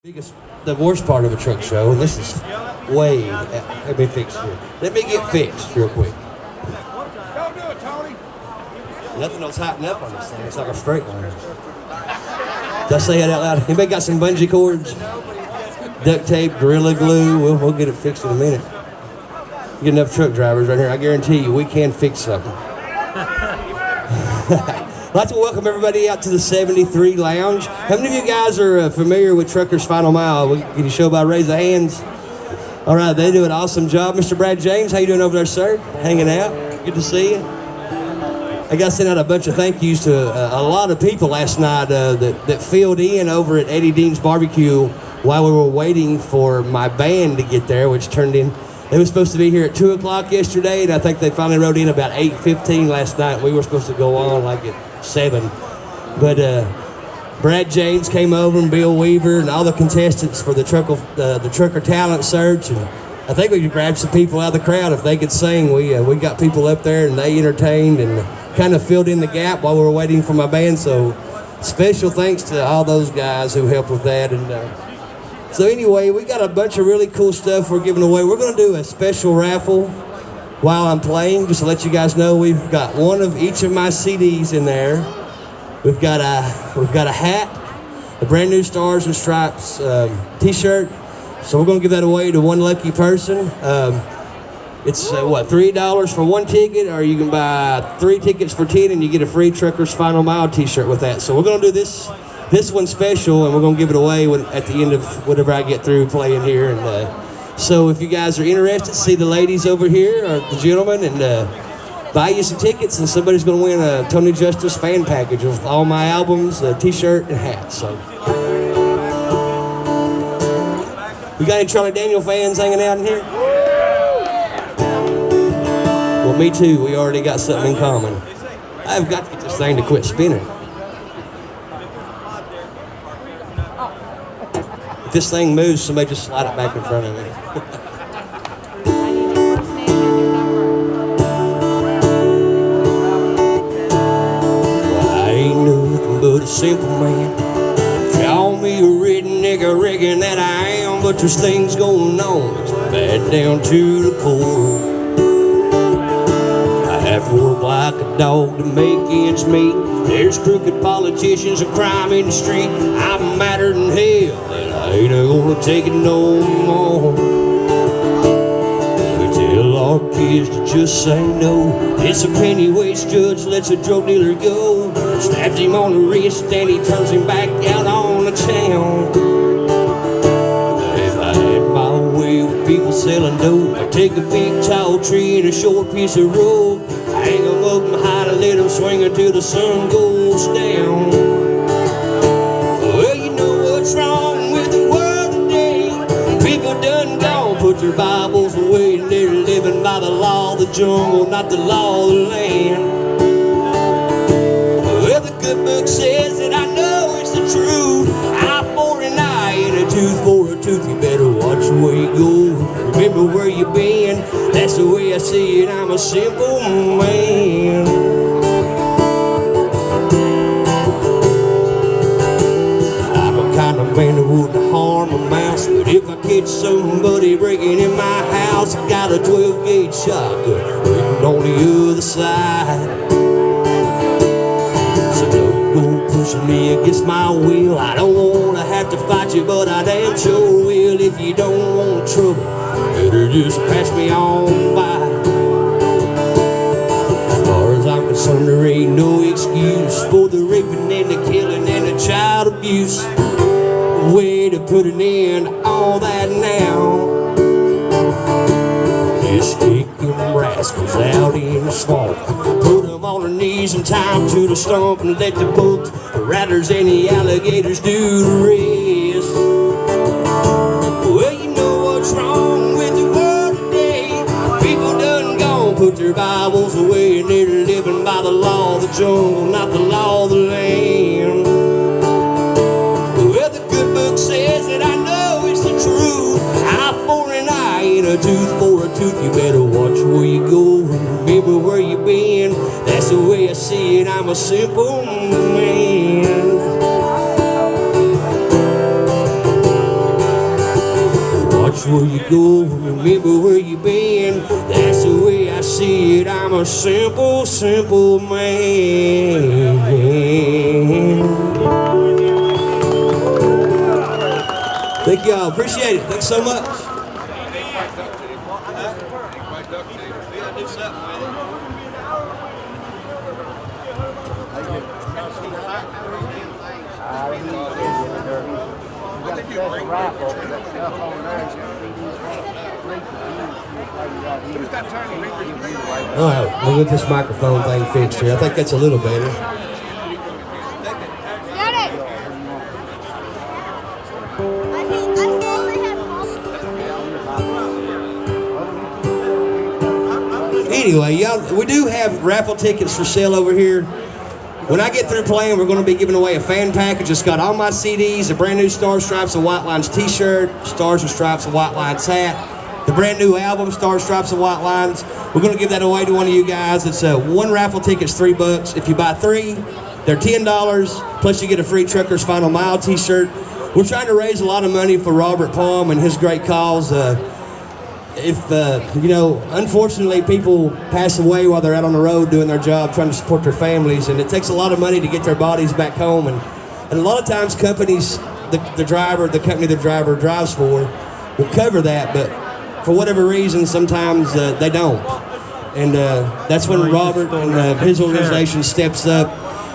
The worst part of a truck show, and this is way, let me fix here. Let me get fixed real quick. Don't do it, Tony. Nothing else tighten up on this thing. It's like a straight line. Did I say that out loud? Anybody got some bungee cords? Duct tape, Gorilla Glue? We'll get it fixed in a minute. Get enough truck drivers right here. I guarantee you we can fix something. I'd like to welcome everybody out to the 73 Lounge. How many of you guys are familiar with Trucker's Final Mile? Can you show by raise of hands? All right, they do an awesome job. Mr. Brad James, how you doing over there, sir? Hanging out? Good to see you. I got sent out a bunch of thank yous to a lot of people last night that filled in over at Eddie Dean's Barbecue while we were waiting for my band to get there, which turned in. They were supposed to be here at 2 o'clock yesterday, and I think they finally rode in about 8:15 last night. We were supposed to go on like at 7. But Brad James came over, and Bill Weaver, and all the contestants for the Trucker Talent Search. And I think we could grab some people out of the crowd if they could sing. We got people up there, and they entertained and kind of filled in the gap while we were waiting for my band. So special thanks to all those guys who helped with that. And so anyway, we got a bunch of really cool stuff we're giving away. We're going to do a special raffle while I'm playing, just to let you guys know. We've got one of each of my CDs in there. We've got a hat, a brand new Stars and Stripes t-shirt. So we're going to give that away to one lucky person. It's $3 for one ticket, or you can buy 3 tickets for 10 and you get a free Trucker's Final Mile t-shirt with that. So we're going to do this one special, and we're going to give it away at the end of whatever I get through playing here. And so if you guys are interested, see the ladies over here, or the gentlemen, and buy you some tickets, and somebody's going to win a Tony Justice fan package with all my albums, a t-shirt, and hat. So, we got any Charlie Daniel fans hanging out in here? Well, me too. We already got something in common. I've got to get this thing to quit spinning. If this thing moves, somebody just slide it back in front of me. But a simple man. Call me a redneck, I reckon that I am, but there's things going on. It's bad down to the core. I have to work like a dog to make ends meet. There's crooked politicians and crime in the street. I'm madder than hell, and I ain't gonna take it no more. We tell our kids to just say no. It's a penny waste judge lets a drug dealer go. Snaps him on the wrist and he turns him back out on the town. If I had my way with people selling dope, I'd take a big tall tree and a short piece of rope, hang them up and hide and let them swing until the sun goes down. Well, you know what's wrong with the world today. People done gone, put their Bibles away, and they're living by the law of the jungle, not the law of the land. The book says that I know it's the truth. Eye for an eye and a tooth for a tooth. You better watch where you go. Remember where you been. That's the way I see it. I'm a simple man. I'm a kind of man that wouldn't harm a mouse, but if I catch somebody breaking in my house, I got a 12-gauge shotgun waiting on the other side. Pushing me against my will. I don't want to have to fight you, but I damn sure will. If you don't want trouble, better just pass me on by. As far as I'm concerned, there ain't no excuse for the raping and the killing and the child abuse. Way to put an end to all that now. Just take them rascals out in the swamp, put them on their knees and tie them to the stump, and let the bugs, the rattlers, and the alligators do the rest. Well, you know what's wrong with the world today. People done gone, put their Bibles away, and they're living by the law of the jungle, not the law of the land. Well, the good book says that I know it's the truth. Eye for an eye and a tooth for a tooth. You better watch where you go, remember where you been. That's the way I see it. I'm a simple man. watch where you go, remember where you been. That's the way I see it. I'm a simple, simple man. Thank y'all. Appreciate it. Thanks so much. All right, we'll get this microphone thing fixed here. I think that's a little better. Anyway, y'all, we do have raffle tickets for sale over here. When I get through playing, we're going to be giving away a fan package. It's got all my CDs, a brand new Stars, Stripes, and White Lines t-shirt, Stars and Stripes and White Lines hat, the brand new album, Stars, Stripes, and White Lines. We're going to give that away to one of you guys. It's one raffle ticket's $3. If you buy 3, they're $10, plus you get a free Trucker's Final Mile t-shirt. We're trying to raise a lot of money for Robert Palm and his great cause. Unfortunately, people pass away while they're out on the road doing their job, trying to support their families, and it takes a lot of money to get their bodies back home. And a lot of times, companies, the company the driver drives for, will cover that, but for whatever reason, sometimes they don't. And that's when Robert and his organization steps up,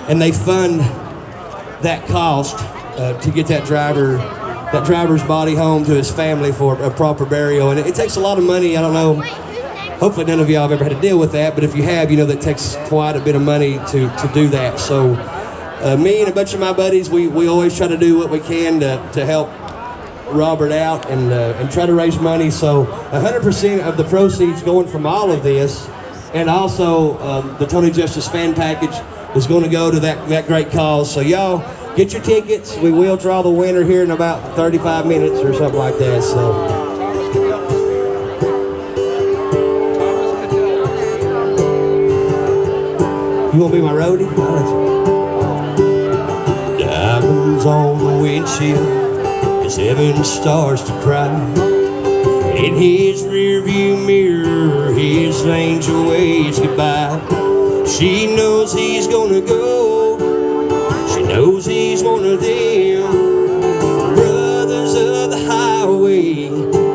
and they fund that cost to get that driver's body home to his family for a proper burial. And it takes a lot of money. I don't know, hopefully none of y'all have ever had to deal with that, but if you have, you know that takes quite a bit of money to do that. So me and a bunch of my buddies, we always try to do what we can to help Robert out and try to raise money. So 100% of the proceeds going from all of this, and also the Tony Justice fan package, is going to go to that great cause. So y'all, get your tickets. We will draw the winner here in about 35 minutes or something like that. So, you want to be my roadie? Diamonds on the windshield as heaven starts to cry. In his rearview mirror, his angel waves goodbye. She knows he's gonna go. She knows he's one of them brothers of the highway,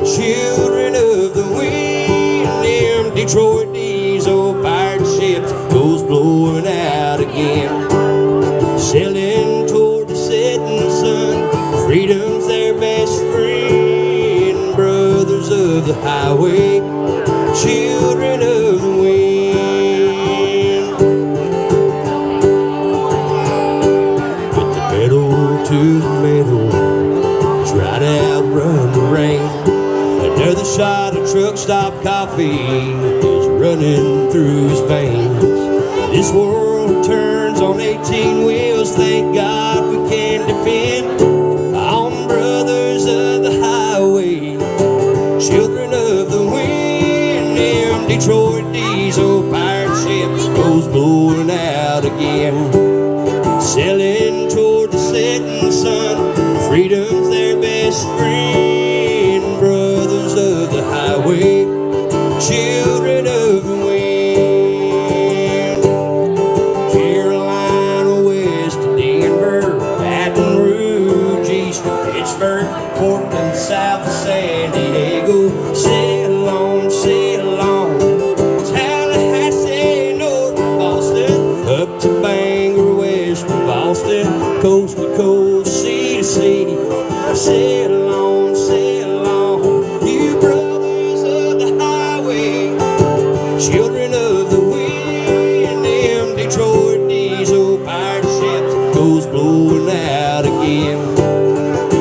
children of the wind. Them Detroit diesel pirate ships goes blowing out again, sailing toward the setting sun. Freedom's their best friend, brothers of the highway, children of the wind. To the middle, try to outrun the rain. Another shot of truck stop coffee is running through his veins. This world turns on 18 wheels. Thank God we can depend on brothers of the highway, children of the wind. Them Detroit diesel pirate ships goes blowing out again, sailing toward the setting sun. Freedom's their best friend, brothers of the highway, children of the wind. Carolina west to Denver, Baton Rouge east to Pittsburgh, Portland south to San Diego. Sail on, Tallahassee north of Boston, up to Bangor west of Boston, coast to coast, sea to sea. Sail on, you brothers of the highway, children of the wind. Them Detroit diesel pirate ships goes blowing out again,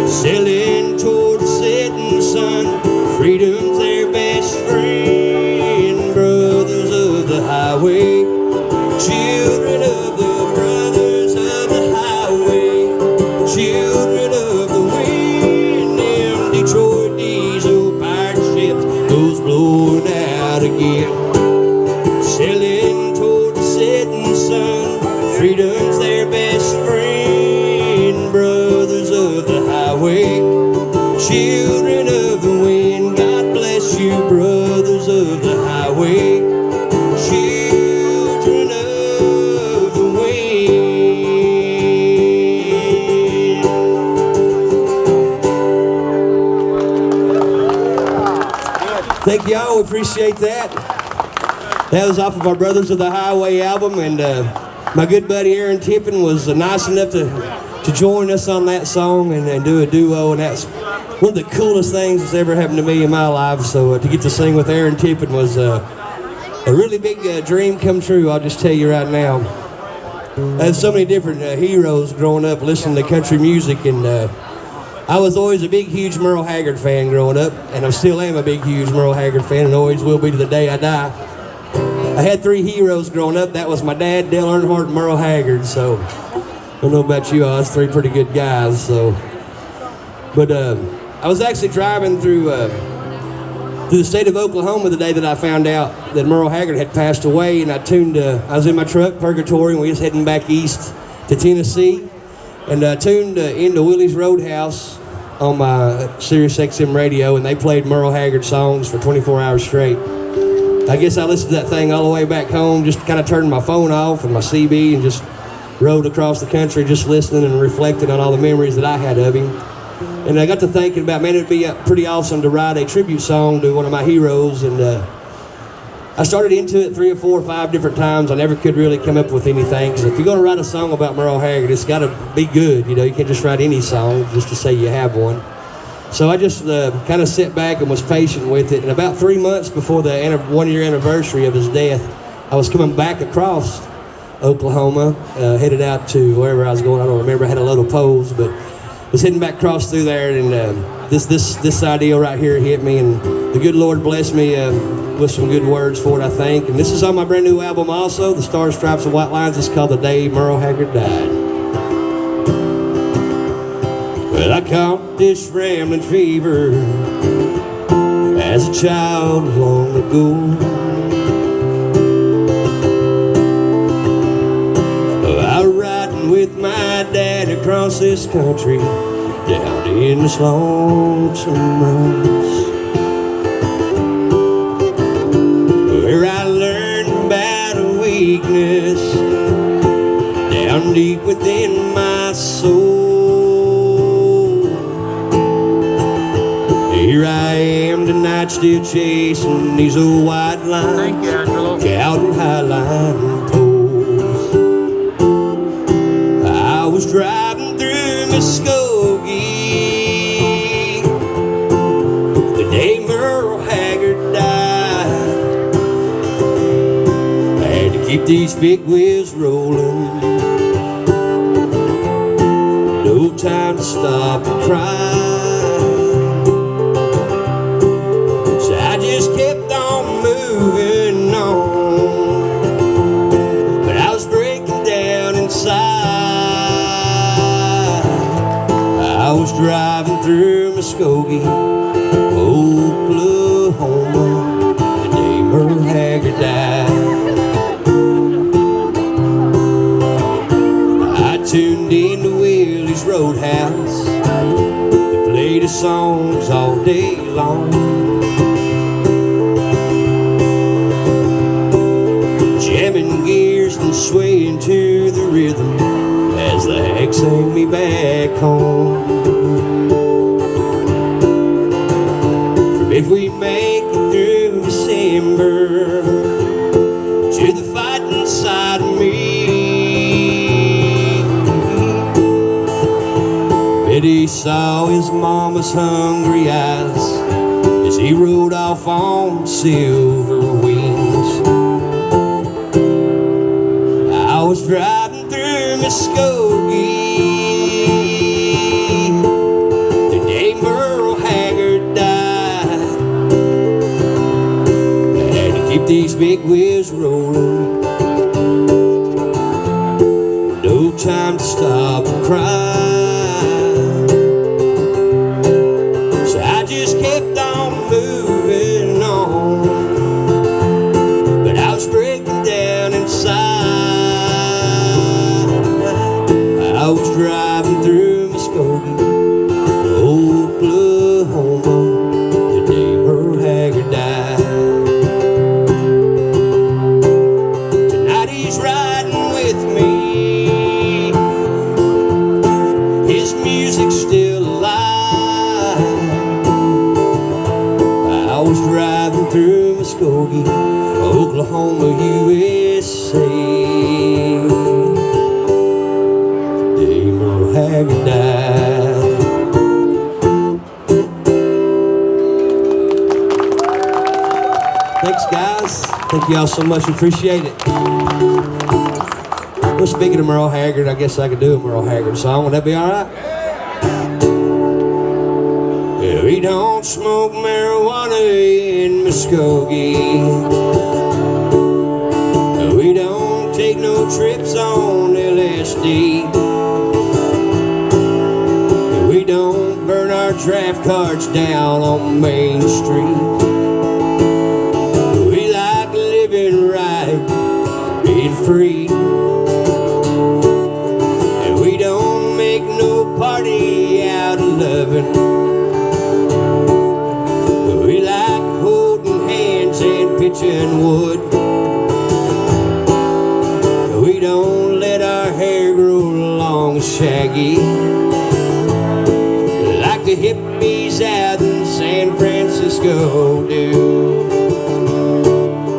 sailing toward the setting sun. Freedom's their best friend, brothers of the highway, children of the brothers of the highway, children of the wind. Thank y'all, we appreciate that. That was off of our Brothers of the Highway album, and my good buddy Aaron Tippin was nice enough to join us on that song and do a duo, and that's one of the coolest things that's ever happened to me in my life. So to get to sing with Aaron Tippin was a really big dream come true, I'll just tell you right now. I had so many different heroes growing up listening to country music, and I was always a big, huge Merle Haggard fan growing up, and I still am a big, huge Merle Haggard fan, and always will be to the day I die. I had 3 heroes growing up. That was my dad, Dale Earnhardt, and Merle Haggard. So I don't know about you all, that's 3 pretty good guys. So, but I was actually driving through the state of Oklahoma the day that I found out that Merle Haggard had passed away, and I was in my truck, Purgatory, and we was heading back east to Tennessee, and I tuned into Willie's Roadhouse on my Sirius XM radio, and they played Merle Haggard songs for 24 hours straight. I guess I listened to that thing all the way back home, just kind of turned my phone off and my CB and just rode across the country just listening and reflecting on all the memories that I had of him. And I got to thinking about, man, it'd be pretty awesome to write a tribute song to one of my heroes, and I started into it 3 or 4 or 5 different times. I never could really come up with anything, because if you're going to write a song about Merle Haggard, it's got to be good, you know. You can't just write any song just to say you have one. So I just kind of sat back and was patient with it, and about 3 months before the 1-year anniversary of his death, I was coming back across Oklahoma, headed out to wherever I was going. I don't remember, I had a load of poles, but was heading back across through there, and this idea right here hit me, and the good Lord blessed me with some good words for it, I think. And this is on my brand new album also, The Stars, Stripes, and White Lines. It's called The Day Merle Haggard Died. Well, I caught this rambling fever as a child long ago. I riding with my dad across this country down in the lonesome mountains, where I learned about a weakness down deep within my soul. Here I am tonight, still chasing these old white lines, counting highline poles. I was driving through Muskogee the day Merle Haggard died. I had to keep these big wheels rolling, no time to stop and cry. Just kept on moving on, but I was breaking down inside. I was driving through Muskogee, Oklahoma, the day Merle Haggard died. I tuned into Willie's Roadhouse, they played his songs all day long, jamming gears and swaying to the rhythm as the hag sang me back home. From if we make it through December to the fighting side of me, bet he saw his mama's hungry eyes as he rode off on silver wings. I was driving through Muskogee the day Merle Haggard died. I had to keep these big wheels rolling, no time to stop and cry. So I just kept on moving on, but I was breaking down inside. I was driving through Muskogee, Oklahoma, the day Merle Haggard died. Tonight he's riding with me, his music's still alive. I was driving Thank you all so much. Appreciate it. Well, speaking of Merle Haggard, I guess I could do a Merle Haggard song. Would that be all right? Yeah, we don't smoke marijuana in Muskogee. We don't take no trips on LSD. We don't burn our draft cards down on Main Street. We like living right, being free. And we don't make no party out of loving. We like holding hands and pitching wood. We don't let our hair grow long and shaggy like the hippies out in San Francisco do.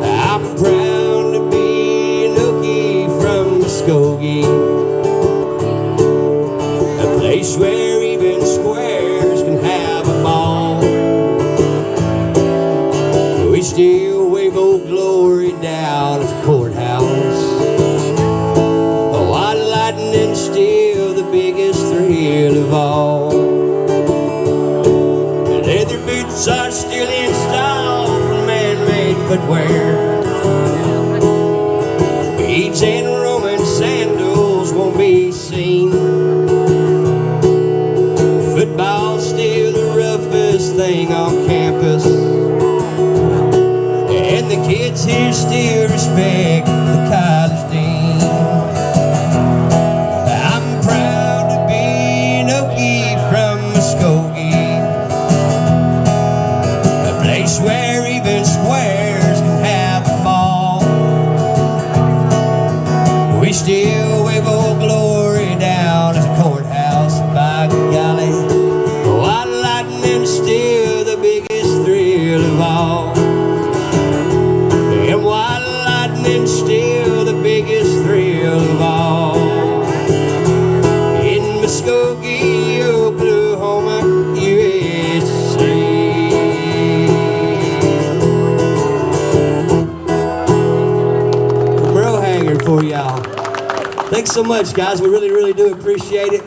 I'm proud to be an Okie from Muskogee, a place where even squares can have a ball. We still wave Old Glory down at the courthouse. White lightning still the biggest thrill of all. The leather boots are still installed for man-made footwear. Beads and Roman sandals won't be seen. Football's still the roughest thing on campus. And the kids here still respect the college dean. I'm proud to be an Okie from Muskogee, a place where even squares can have a ball. We still wave Old Glory down at the courthouse. By golly, white lightning's still the biggest thrill of all. And white lightning's still the biggest thrill of all. In Muskogee, Oklahoma, USA. Merle Haggard for y'all. Thanks so much, guys. We really, really do appreciate it.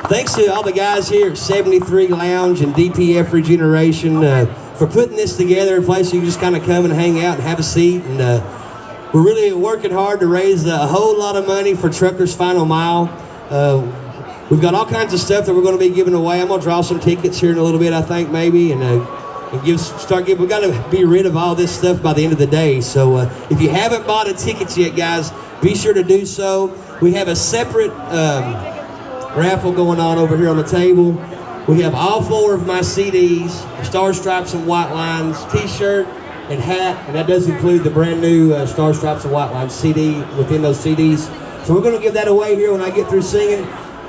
Thanks to all the guys here at 73 Lounge and DPF Regeneration for putting this together, a place you can just kind of come and hang out and have a seat. And we're really working hard to raise a whole lot of money for Truckers Final Mile. We've got all kinds of stuff that we're going to be giving away. I'm going to draw some tickets here in a little bit, I think, maybe, and we've got to be rid of all this stuff by the end of the day. So if you haven't bought a ticket yet, guys, be sure to do so. We have a separate raffle going on over here on the table. We have all 4 of my CDs, Star Stripes and White Lines t-shirt and hat, and that does include the brand new Star Stripes and White Lines CD within those CDs. So we're going to give that away here when I get through singing.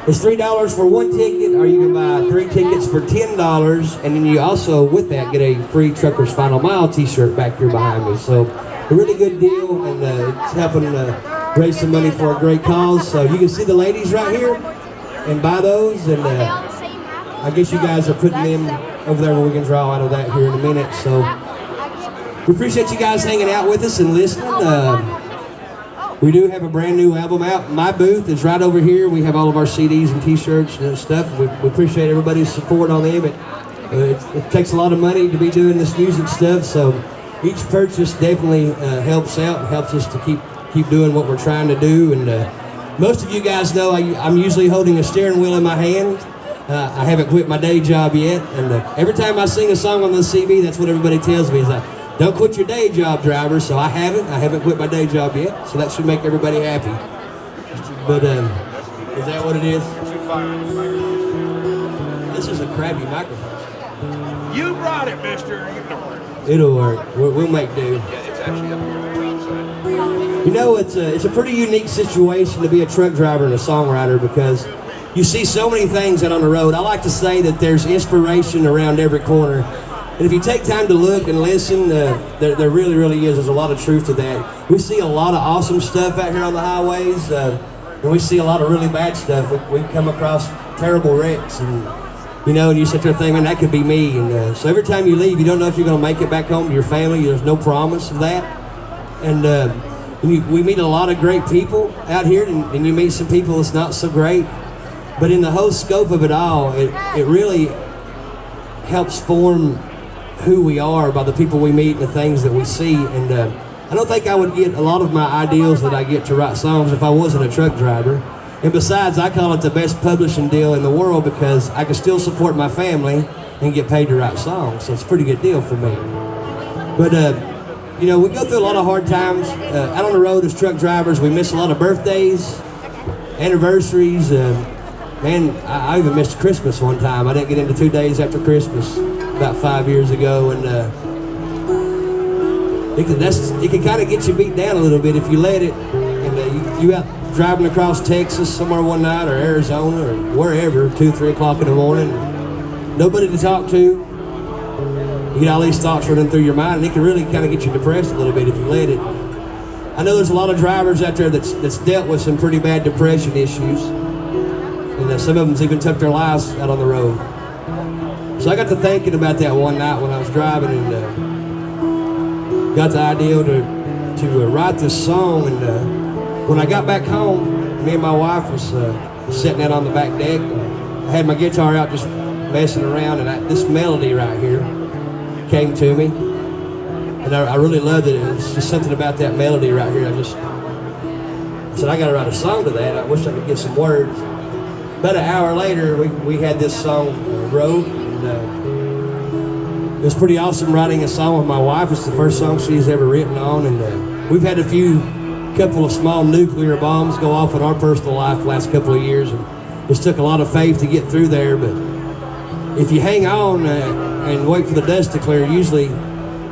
It's $3 for 1 ticket, or you can buy 3 tickets for $10, and then you also, with that, get a free Truckers Final Mile t-shirt back here behind me. So a really good deal, and it's helping raise some money for a great cause. So you can see the ladies right here and buy those, and I guess you guys are putting them over there where we can draw out of that here in a minute. So we appreciate you guys hanging out with us and listening. We do have a brand new album out. My booth is right over here. We have all of our CDs and t-shirts and stuff. We appreciate everybody's support on them. It takes a lot of money to be doing this music stuff, so each purchase definitely helps out and helps us to keep doing what we're trying to do. And most of you guys know I'm usually holding a steering wheel in my hand. I haven't quit my day job yet, and every time I sing a song on the CB, that's what everybody tells me. Is like, don't quit your day job, driver. So I haven't quit my day job yet, so that should make everybody happy. But is that what it is? This is a crappy microphone. You brought it, mister. Ignore it. It'll work. We'll make do. Yeah, it's actually up here on the outside. You know, it's a pretty unique situation to be a truck driver and a songwriter, because you see so many things out on the road. I like to say that there's inspiration around every corner. And if you take time to look and listen, there really, really is. There's a lot of truth to that. We see a lot of awesome stuff out here on the highways, and we see a lot of really bad stuff. We come across terrible wrecks, and and you sit there thinking, man, that could be me. And so every time you leave, you don't know if you're going to make it back home to your family. There's no promise of that. And we meet a lot of great people out here, and you meet some people that's not so great. But in the whole scope of it all, it really helps form who we are by the people we meet and the things that we see. And I don't think I would get a lot of my ideals that I get to write songs if I wasn't a truck driver. And besides, I call it the best publishing deal in the world because I can still support my family and get paid to write songs. So it's a pretty good deal for me. But you know, we go through a lot of hard times out on the road as truck drivers. We miss a lot of birthdays, anniversaries. Man, I even missed Christmas one time. I didn't get into 2 days after Christmas about 5 years ago, and it can kind of get you beat down a little bit if you let it. And you out driving across Texas somewhere one night, or Arizona, or wherever, 2, 3 o'clock in the morning, nobody to talk to. You get all these thoughts running through your mind, and it can really kind of get you depressed a little bit if you let it. I know there's a lot of drivers out there that's dealt with some pretty bad depression issues, and some of them's even took their lives out on the road. So I got to thinking about that one night when I was driving, and got the idea to write this song. And when I got back home, me and my wife was sitting out on the back deck. I had my guitar out just messing around, and this melody right here came to me, and I really loved it. It's just something about that melody right here. I said, I gotta write a song to that. I wish I could get some words. About an hour later, we had this song wrote, and it was pretty awesome writing a song with my wife. It's the first song she's ever written on, and we've had a couple of small nuclear bombs go off in our personal life the last couple of years, and it's took a lot of faith to get through there. But if you hang on and wait for the dust to clear, usually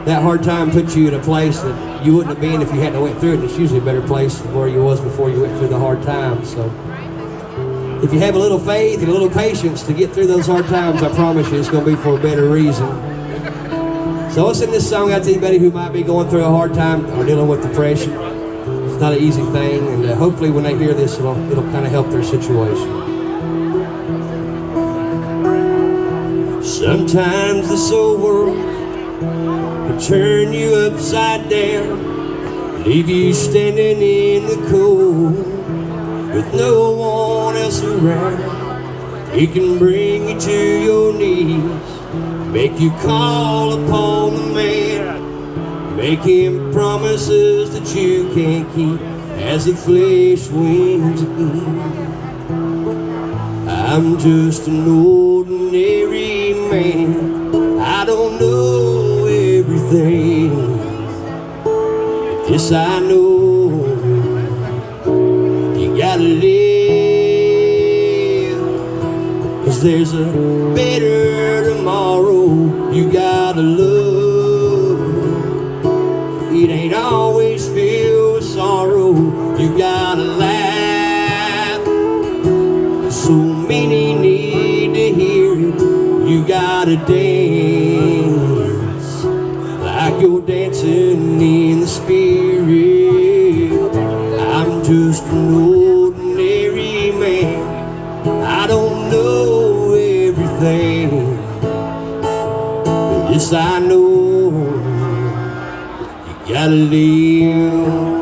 that hard time puts you in a place that you wouldn't have been if you hadn't went through it. And it's usually a better place than where you was before you went through the hard times. So if you have a little faith and a little patience to get through those hard times, I promise you it's going to be for a better reason. So I'll send this song out to anybody who might be going through a hard time or dealing with depression. It's not an easy thing, and hopefully when they hear this, it'll kind of help their situation. Sometimes this old world can turn you upside down, leave you standing in the cold with no one else around. It can bring you to your knees, make you call upon the man, make him promises that you can't keep as the flesh wins again. I'm just an ordinary man, I don't know everything. This I know, you gotta live, 'cause there's a better tomorrow you gotta love. It ain't always filled with sorrow, you gotta laugh. So many need to hear it, you gotta dance like you're dancing in the spirit. I'm just an ordinary man, I don't know everything, but this I know, you gotta live.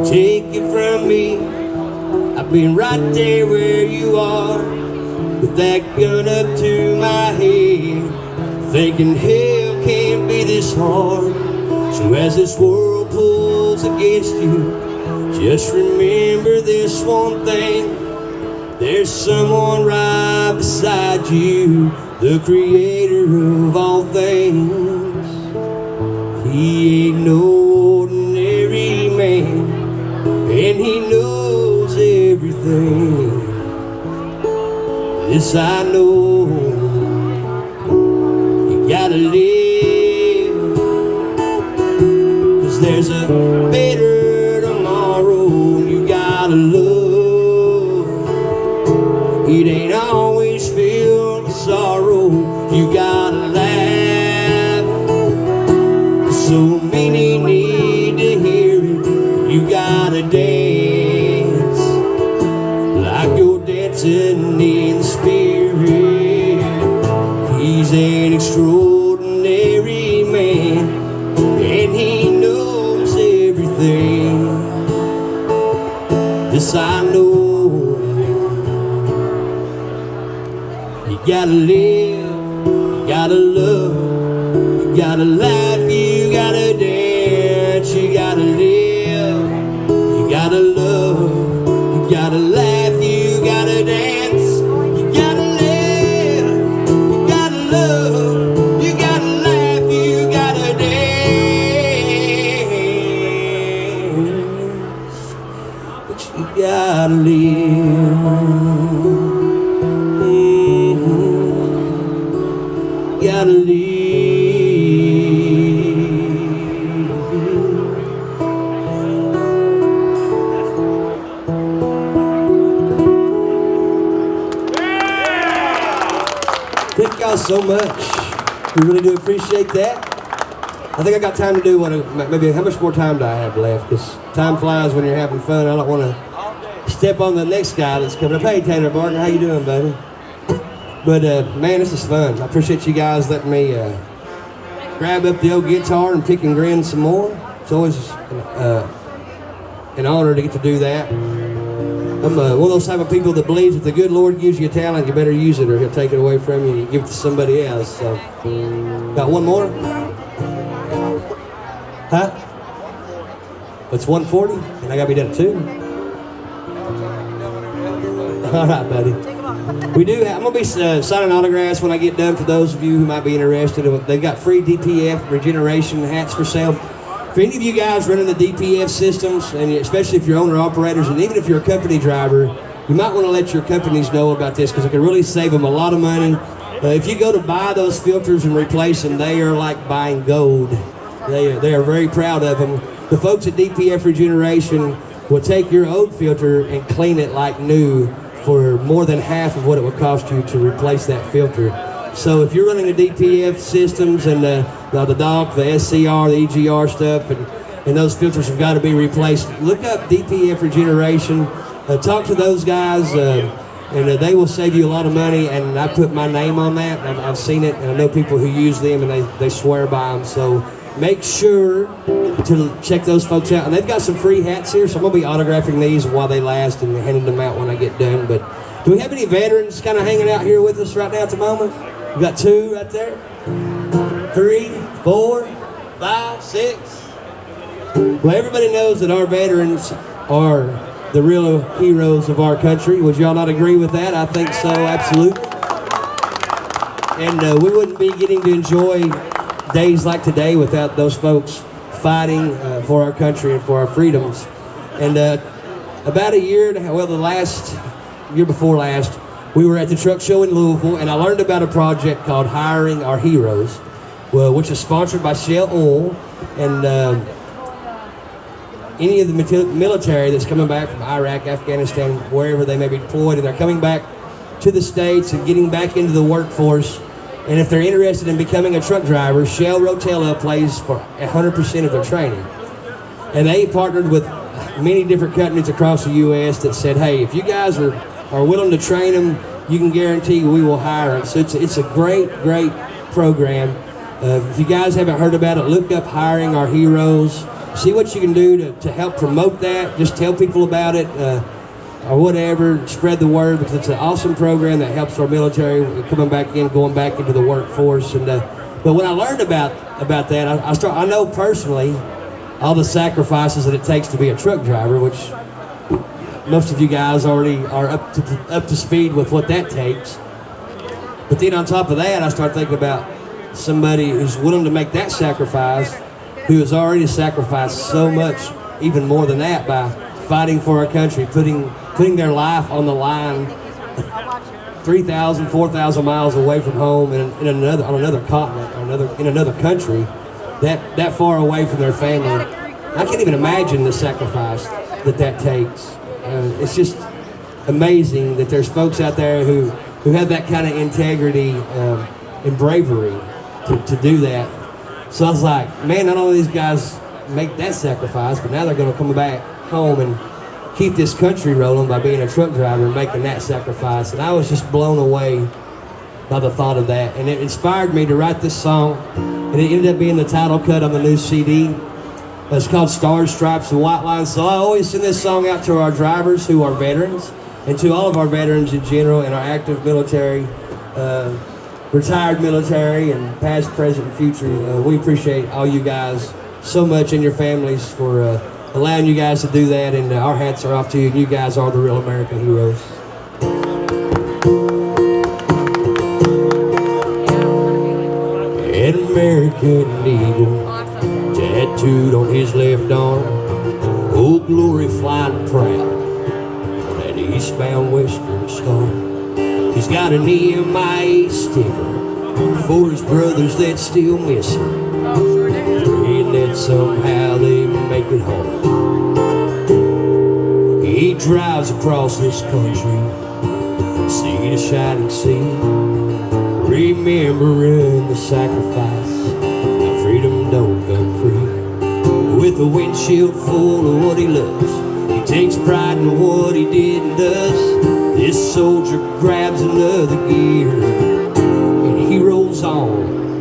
Take it from me, I've been right there where you are, with that gun up to my head, thinking hell can't be this hard. So as this world pulls against you, just remember this one thing, there's someone right beside you, the creator of all things. He ain't no ordinary man, and he knows everything. This I know, you gotta live, 'cause there's a better tomorrow you gotta love. It ain't always filled with sorrow, you gotta laugh. So many need to hear it, you gotta dance He's an extraordinary man, and he knows everything. This I know. You gotta live, you gotta love, you gotta laugh, you gotta dance, you gotta live, you gotta love, you gotta laugh, you gotta dance, you gotta live, you gotta love, you gotta laugh, you gotta dance, but you gotta live. Gotta leave. Thank y'all so much. We really do appreciate that. I think I got time to do one. Maybe how much more time do I have left? Because time flies when you're having fun. I don't want to step on the next guy that's coming up. Hey, Tanner Barton, how you doing, buddy? But man, this is fun. I appreciate you guys letting me grab up the old guitar and pick and grin some more. It's always an honor to get to do that. I'm one of those type of people that believes if the good Lord gives you a talent, you better use it or he'll take it away from you and give it to somebody else. So, got one more? Huh? It's 1:40? And I gotta be done at 2? All right, buddy. We do. I'm gonna be signing autographs when I get done. For those of you who might be interested, they've got free DPF regeneration hats for sale. For any of you guys running the DPF systems, and especially if you're owner operators, and even if you're a company driver, you might want to let your companies know about this because it can really save them a lot of money. If you go to buy those filters and replace them, they are like buying gold. They are very proud of them. The folks at DPF Regeneration will take your old filter and clean it like new for more than half of what it would cost you to replace that filter. So if you're running the DPF systems and the DOC, the SCR, the EGR stuff, and those filters have got to be replaced, look up DPF Regeneration, talk to those guys, and they will save you a lot of money, and I put my name on that. I've seen it, and I know people who use them, and they swear by them. So make sure to check those folks out. And they've got some free hats here, so I'm going to be autographing these while they last and handing them out when I get done. But do we have any veterans kind of hanging out here with us right now at the moment? We got 2 right there. 3, 4, 5, 6. Well, everybody knows that our veterans are the real heroes of our country. Would y'all not agree with that? I think so, absolutely. And we wouldn't be getting to enjoy days like today without those folks fighting for our country and for our freedoms. And about a year, well, the last year before last, we were at the truck show in Louisville, and I learned about a project called Hiring Our Heroes, which is sponsored by Shell Oil. And any of the military that's coming back from Iraq, Afghanistan, wherever they may be deployed, and they're coming back to the States and getting back into the workforce. And if they're interested in becoming a truck driver, Shell Rotella pays for 100% of their training. And they partnered with many different companies across the U.S. that said, hey, if you guys are willing to train them, you can guarantee we will hire them. So it's a great, great program. If you guys haven't heard about it, look up Hiring Our Heroes. See what you can do to help promote that. Just tell people about it. Or whatever, spread the word, because it's an awesome program that helps our military coming back in, going back into the workforce. And but when I learned about that, I know personally all the sacrifices that it takes to be a truck driver, which most of you guys already are up to speed with what that takes. But then on top of that, I start thinking about somebody who's willing to make that sacrifice, who has already sacrificed so much, even more than that, by fighting for our country, putting their life on the line 3,000, 4,000 miles away from home on another continent, or in another country, that far away from their family. I can't even imagine the sacrifice that takes. It's just amazing that there's folks out there who have that kind of integrity and bravery to do that. So I was like, man, not only these guys make that sacrifice, but now they're going to come back home and keep this country rolling by being a truck driver and making that sacrifice. And I was just blown away by the thought of that. And it inspired me to write this song, and it ended up being the title cut on the new CD. It's called Stars, Stripes, and White Lines. So I always send this song out to our drivers who are veterans, and to all of our veterans in general, and our active military, retired military, and past, present, and future. We appreciate all you guys so much, and your families, for allowing you guys to do that, and our hats are off to you, and you guys are the real American heroes. An American Eagle, tattooed on his left arm, Old Glory flying proud on that eastbound western star. He's got an EMIA sticker for his brothers that still miss him, praying that somehow they make it home. He drives across this country from sea to shining sea, remembering the sacrifice, how freedom don't come free. With a windshield full of what he loves, he takes pride in what he did and does. This soldier grabs another gear, and he rolls on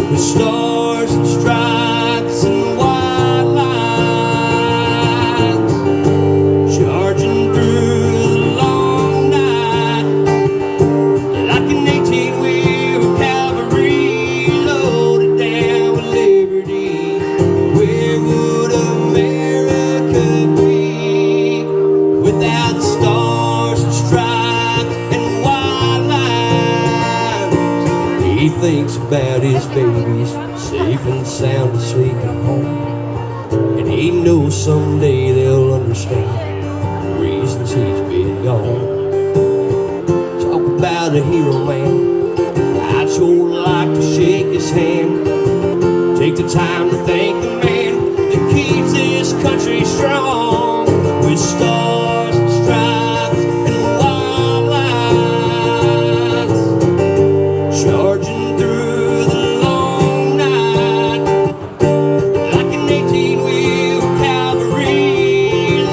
with stars and stripes and white lines, charging through the long night like an 18-wheel cavalry, loaded down with liberty. Where would America be without stars and stripes and white lines? He thinks about his babies safe and sound asleep at home, and he knows someday they'll understand the reasons he's been gone. Talk about a hero, man. I'd sure like to shake his hand, take the time to thank the man that keeps this country strong, with stars and stripes and white lines, charging through the long night like an 18-wheel cavalry,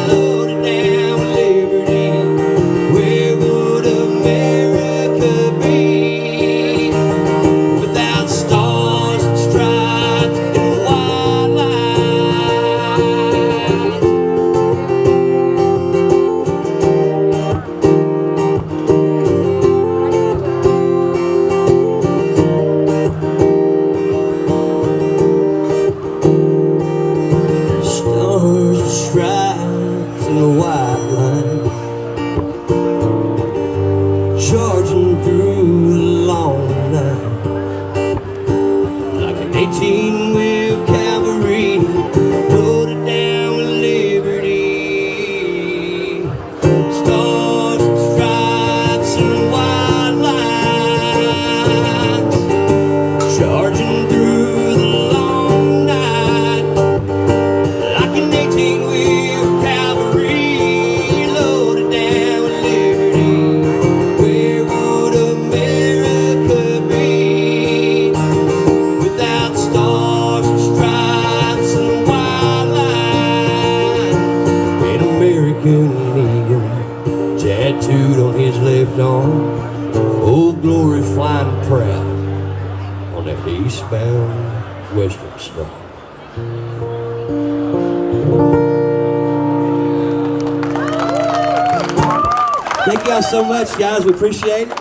loaded down with liberty. Where would America be without stars and stripes and white lines? Stars and stripes and a white line, charging through the long night like an 18-wheel cavalry, loaded down with liberty. Stars and stripes and white lines, charging through the long night like an 18-wheel cavalry, loaded down with liberty. Where would America be without stars and stripes and white lines? An American Eagle, tattooed on his left arm, Old Glory flying proud on that eastbound western star. Thank y'all so much, guys. We appreciate it.